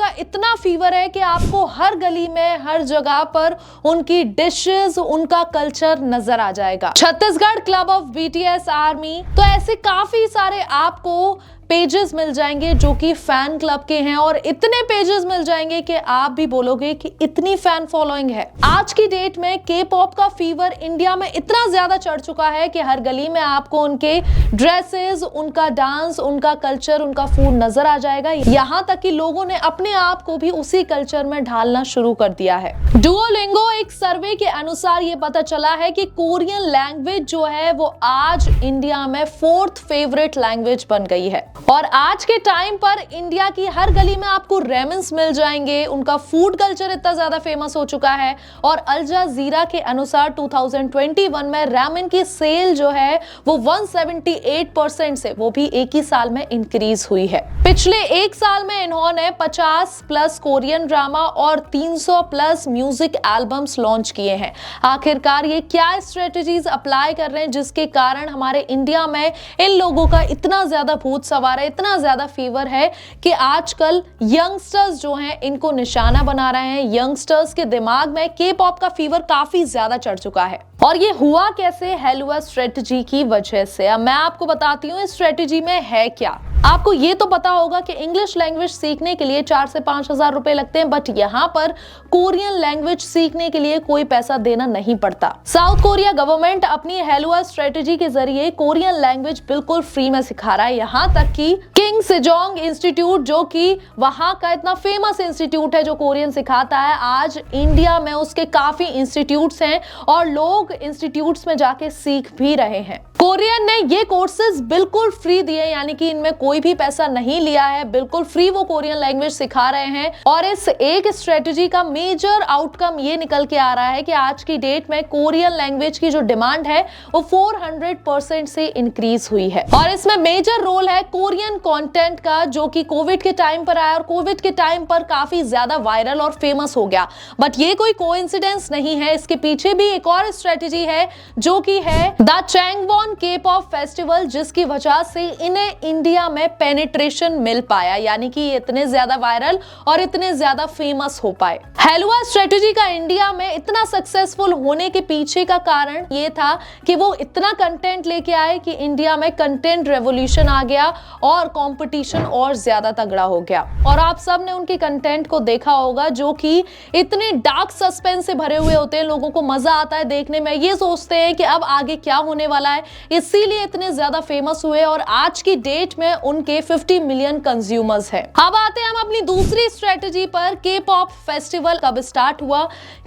का इतना फीवर है कि आपको हर गली में, हर जगह पर उनकी डिशेस, उनका कल्चर नजर आ जाएगा। Chhattisgarh club of BTS army, तो ऐसे काफी सारे आपको पेजेस मिल जाएंगे जो कि फैन क्लब के हैं, और इतने पेजेस मिल जाएंगे कि आप भी बोलोगे कि इतनी फैन फॉलोइंग है। आज की डेट में के पॉप का फीवर इंडिया में इतना ज्यादा चढ़ चुका है कि हर गली में आपको उनके ड्रेसेस, उनका डांस, उनका कल्चर, उनका फूड नजर आ जाएगा। यहां तक कि लोगों ने अपने आप को भी उसी कल्चर में ढालना शुरू कर दिया है। डुओलिंगो एक सर्वे के अनुसार ये पता चला है कि कोरियन लैंग्वेज जो है वो आज इंडिया में 4th फेवरेट लैंग्वेज बन गई है। और आज के टाइम पर इंडिया की हर गली में आपको रेमन्स मिल जाएंगे। उनका फूड कल्चर इतना ज्यादा फेमस हो चुका है, और अल जजीरा के अनुसार 2021 में रामेन की सेल जो है वो 178% से, वो भी एक ही साल में इंक्रीज हुई है। पिछले एक साल में इन्होंने 50+ कोरियन ड्रामा और 300+ म्यूजिक एल्बम्स लॉन्च किए हैं। आखिरकार ये क्या स्ट्रेटजीज अप्लाई कर रहे हैं जिसके कारण हमारे इंडिया में इन लोगों का इतना ज्यादा भूत सवार है, इतना ज्यादा फीवर है कि आजकल यंगस्टर्स जो हैं इनको निशाना बना रहे हैं। यंगस्टर्स के दिमाग में के पॉप का फीवर काफी ज्यादा चढ़ चुका है। और ये हुआ कैसे? हेलुआ स्ट्रेटजी की वजह से। अब मैं आपको बताती हूँ इस स्ट्रेटजी में है क्या। आपको ये तो पता होगा कि इंग्लिश लैंग्वेज सीखने के लिए 4 से 5 हजार रुपए लगते हैं, बट यहाँ पर कोरियन लैंग्वेज सीखने के लिए कोई पैसा देना नहीं पड़ता। साउथ कोरिया गवर्नमेंट अपनी हेलुआ स्ट्रेटजी के जरिए कोरियन लैंग्वेज बिल्कुल फ्री में सिखा रहा है। यहाँ तक कि किंग सेजोंग इंस्टीट्यूट, जो कि वहां का इतना फेमस इंस्टीट्यूट है जो कोरियन सिखाता है, आज इंडिया में उसके काफी इंस्टीट्यूट्स हैं और लोग इंस्टीट्यूट्स में जाके सीख भी रहे हैं। कोरियन ने ये कोर्सेज बिल्कुल फ्री दिए, यानी कि इनमें कोई भी पैसा नहीं लिया है, बिल्कुल फ्री वो कोरियन लैंग्वेज सिखा रहे हैं। और इस एक स्ट्रेटजी का मेजर आउटकम ये निकल के आ रहा है कि आज की डेट में कोरियन लैंग्वेज की जो डिमांड है वो 400% से इंक्रीज हुई है। और इसमें मेजर रोल है कोरियन कंटेंट का, जो कि कोविड के टाइम पर आया और कोविड के टाइम पर काफी ज्यादा वायरल और फेमस हो गया। बट ये कोई कोइंसिडेंस नहीं है, इसके पीछे भी एक और स्ट्रेटजी है जो कि है द चैंगवॉन के पॉप फेस्टिवल, जिसकी वजह से इन्हें इंडिया में पेनिट्रेशन मिल पाया, यानी कि इतने ज्यादा वायरल और इतने ज्यादा फेमस हो पाए। हेलुआ स्ट्रेटजी का इंडिया में इतना सक्सेसफुल होने के पीछे का कारण ये था कि वो इतना कंटेंट लेके आए कि इंडिया में कंटेंट रेवोल्यूशन आ गया और कंपटीशन और ज्यादा तगड़ा हो गया। और आप सब ने उनके कंटेंट को देखा होगा जो कि इतने डार्क सस्पेंस से भरे हुए होते हैं, लोगों को मजा आता है देखने में, ये सोचते हैं कि अब आगे क्या होने वाला है, इसीलिए इतने ज्यादा फेमस हुए। और आज की डेट में उनके 50 मिलियन कंज्यूमर्स हैं। अब आते हैं हम अपनी दूसरी स्ट्रेटजी पर। के पॉप फेस्टिवल कब स्टार्ट हुआ,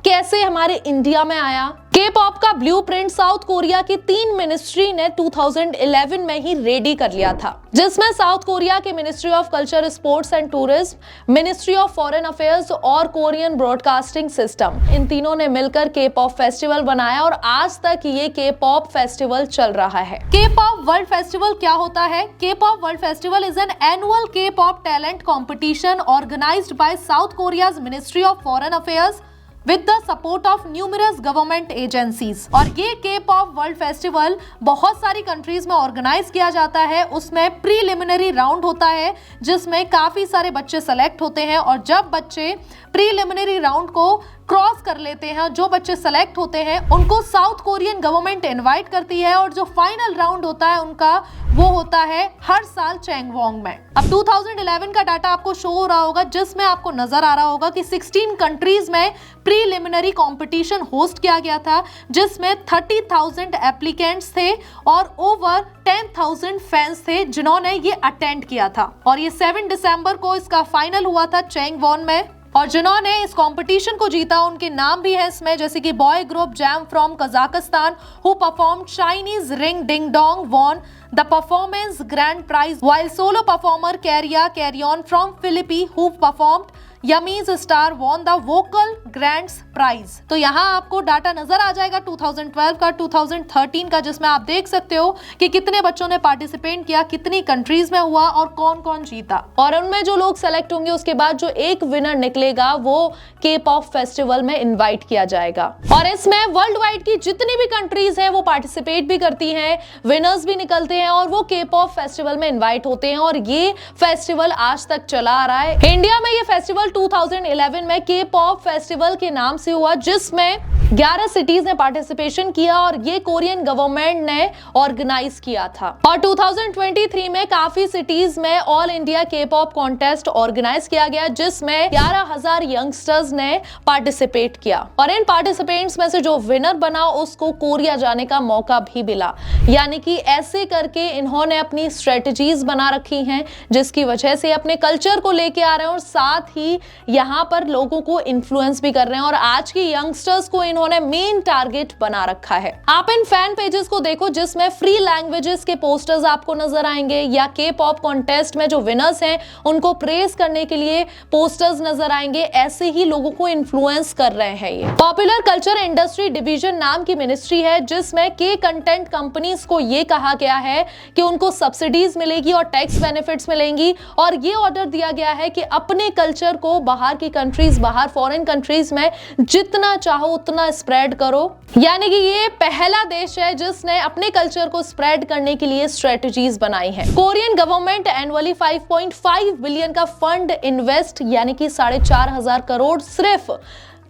कैसे हमारे इंडिया में आया? के पॉप का ब्लूप्रिंट साउथ कोरिया की 3 मिनिस्ट्री ने 2011 में ही रेडी कर लिया था, जिसमें साउथ कोरिया के ministry of culture, sports and tourism, ministry of foreign affairs और कोरियन ब्रॉडकास्टिंग सिस्टम, इन तीनों ने मिलकर के पॉप फेस्टिवल बनाया और आज तक ये के पॉप फेस्टिवल चल रहा है। के पॉप वर्ल्ड फेस्टिवल क्या होता है? K pop world festival is an annual K pop talent competition organised by South Korea's ministry of foreign affairs with the support of numerous government agencies। और ये के pop world festival बहुत सारी countries में organise किया जाता है। उसमें प्रीलिमिनरी राउंड होता है जिसमें काफी सारे बच्चे सेलेक्ट होते हैं, और जब बच्चे प्रीलिमिनरी राउंड को क्रॉस कर लेते हैं, जो बच्चे सेलेक्ट होते हैं उनको साउथ कोरियन गवर्नमेंट इनवाइट करती है, और जो फाइनल राउंड होता है उनका वो होता है हर साल चैंगवॉन्ग में। अब 2011 का डाटा आपको शो हो रहा होगा, जिसमें आपको नजर आ रहा होगा कि 16 कंट्रीज में प्रीलिमिनरी कंपटीशन होस्ट किया गया था, जिसमें 30,000 एप्लीकेंट्स थे और ओवर 10,000 फैंस थे जिन्होंने ये अटेंड किया था। और ये 7 दिसंबर को इसका फाइनल हुआ था चैंगवॉन में, और जिन्होंने इस कंपटीशन को जीता उनके नाम भी हैं इसमें, जैसे कि boy group jam from Kazakhstan who performed Chinese ring ding dong won the performance grand prize, while solo performer Carry On from Philippines who performed यमीज star won the vocal grands prize. तो यहाँ आपको data नजर आ जाएगा 2012 का, 2013 का, जिसमें आप देख सकते हो कि कितने बच्चों ने पार्टिसिपेट किया, कितनी कंट्रीज में हुआ और कौन कौन जीता। और उनमें जो लोग सेलेक्ट होंगे उसके बाद जो एक विनर निकलेगा वो के पॉप फेस्टिवल में इनवाइट किया जाएगा। और इसमें वर्ल्ड वाइड की जितनी भी कंट्रीज हैं वो पार्टिसिपेट भी करती हैं, विनर्स भी निकलते हैं और वो के पॉप फेस्टिवल में इनवाइट होते हैं। और ये फेस्टिवल आज तक चला आ रहा है। इंडिया में ये फेस्टिवल फेस्टिवल 2011 में के पॉप फेस्टिवल के नाम से हुआ, जिसमें 11 सिटीज ने पार्टिसिपेशन किया और ये कोरियन गवर्नमेंट ने ऑर्गेनाइज किया था। और 2023 में काफी सिटीज में ऑल इंडिया के पॉप कॉन्टेस्ट ऑर्गेनाइज किया गया, जिसमें 11,000 यंगस्टर्स ने पार्टिसिपेट किया और इन पार्टिसिपेंट्स में से जो विनर बना उसको कोरिया जाने का मौका भी मिला। यानी कि ऐसे करके इन्होंने अपनी स्ट्रेटजीज बना रखी हैं, जिसकी वजह से अपने कल्चर को लेके आ रहे हैं और साथ ही यहाँ पर लोगों को इन्फ्लुएंस भी कर रहे हैं। और आज के यंगस्टर्स को इन्होंने मेन टारगेट बना रखा है। आप इन फैन पेजेस को देखो, जिसमें फ्री लैंग्वेजेस के पोस्टर्स आपको नजर आएंगे, या के पॉप कॉन्टेस्ट में जो विनर्स हैं उनको प्रेज करने के लिए पोस्टर्स नजर आएंगे। ऐसे ही लोगों को इन्फ्लुएंस कर रहे हैं। ये पॉपुलर कल्चर इंडस्ट्री डिवीजन नाम की मिनिस्ट्री है, जिसमें के कंटेंट कंपनीज को ये कहा गया है कि उनको सब्सिडीज मिलेगी और टैक्स बेनिफिट्स मिलेंगी, और ये ऑर्डर दिया गया है कि अपने कल्चर को बाहर की कंट्रीज, बाहर फॉरेन कंट्रीज में जितना चाहो उतना स्प्रेड करो। यानी कि ये पहला देश है जिसने अपने कल्चर को स्प्रेड करने के लिए स्ट्रेटजीज बनाई हैं। कोरियन गवर्नमेंट एनुअली 5.5 बिलियन का फंड इन्वेस्ट, यानी कि 4,500 करोड़ सिर्फ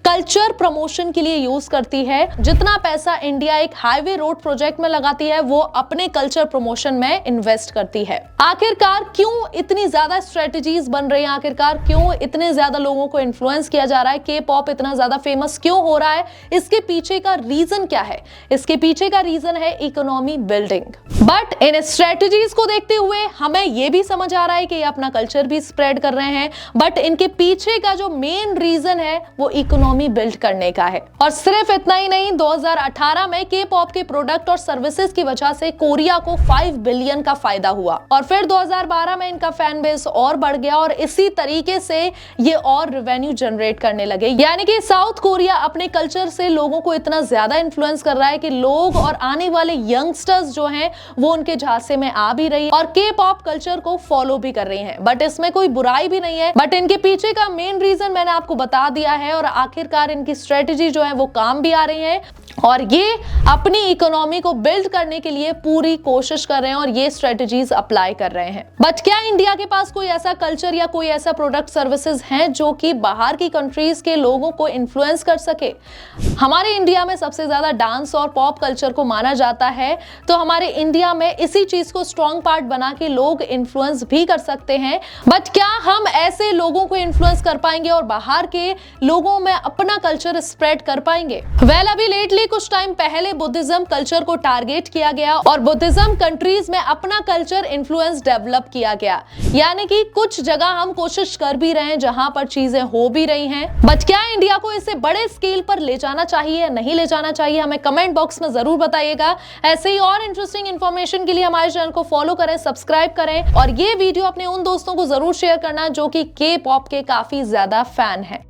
कल्चर प्रमोशन के लिए यूज करती है। जितना पैसा इंडिया एक हाईवे रोड प्रोजेक्ट में लगाती है, वो अपने कल्चर प्रमोशन में इन्वेस्ट करती है। आखिरकार क्यों इतनी ज्यादा स्ट्रेटजीज बन रही हैं? आखिरकार क्यों इतने ज्यादा लोगों को इन्फ्लुएंस किया जा रहा है? के पॉप इतना ज्यादा फेमस क्यों हो रहा है? इसके पीछे का रीजन क्या है? इसके पीछे का रीजन है economy building. But in strategies को देखते हुए हमें यह भी समझ आ रहा है कि ये अपना कल्चर भी स्प्रेड कर रहे हैं, बट इनके पीछे का जो मेन रीजन है वो इकोनॉमी बिल्ड करने का है। और सिर्फ इतना ही नहीं, 2018 में के पॉप के प्रोडक्ट और सर्विसेज की वजह से कोरिया को 5 बिलियन का फायदा हुआ, और फिर 2012 में इनका फैन बेस और बढ़ गया और इसी तरीके से ये और रेवेन्यू जनरेट करने लगे। यानी कि साउथ कोरिया अपने कल्चर से लोगों को इतना ज्यादा इन्फ्लुएंस कर रहा है कि लोग और आने वाले यंगस्टर्स जो हैं वो उनके झांसे में आ भी रही है और के पॉप कल्चर को फॉलो भी कर रही हैं। बट इसमें कोई बुराई भी नहीं है, बट इनके पीछे का मेन रीजन मैंने आपको बता दिया है और आखिरकार इनकी स्ट्रेटजी जो है वो काम भी आ रही है और ये अपनी इकोनॉमी को बिल्ड करने के लिए पूरी कोशिश कर रहे हैं और ये स्ट्रेटजीज अप्लाई कर रहे हैं। बट क्या इंडिया के पास कोई ऐसा कल्चर या कोई ऐसा प्रोडक्ट सर्विसेज हैं जो कि बाहर की कंट्रीज के लोगों को इन्फ्लुएंस कर सके? हमारे इंडिया में सबसे ज्यादा डांस और पॉप कल्चर को माना जाता है, तो हमारे इंडिया में इसी चीज को स्ट्रॉन्ग पार्ट बना के लोग इन्फ्लुएंस भी कर सकते हैं। बट क्या हम ऐसे लोगों को इन्फ्लुएंस कर पाएंगे और बाहर के लोगों में अपना कल्चर स्प्रेड कर पाएंगे? वेल, अभी लेटली कुछ टाइम पहले बुद्धिज्म कल्चर को टारगेट किया गया और बुद्धिज्म कंट्रीज में अपना कल्चर इन्फ्लुएंस डेवलप किया गया। यानी कि कुछ जगह हम कोशिश कर भी रहे हैं जहां पर चीजें हो भी रही हैं। बट क्या इंडिया को इसे बड़े स्केल पर ले जाना चाहिए या नहीं ले जाना चाहिए? हमें कमेंट बॉक्स में जरूर बताइएगा। ऐसे ही और इंटरेस्टिंग इन्फॉर्मेशन के लिए हमारे चैनल को फॉलो करें, सब्सक्राइब करें और ये वीडियो अपने उन दोस्तों को जरूर शेयर करना जो कि के पॉप के काफी ज्यादा फैन है।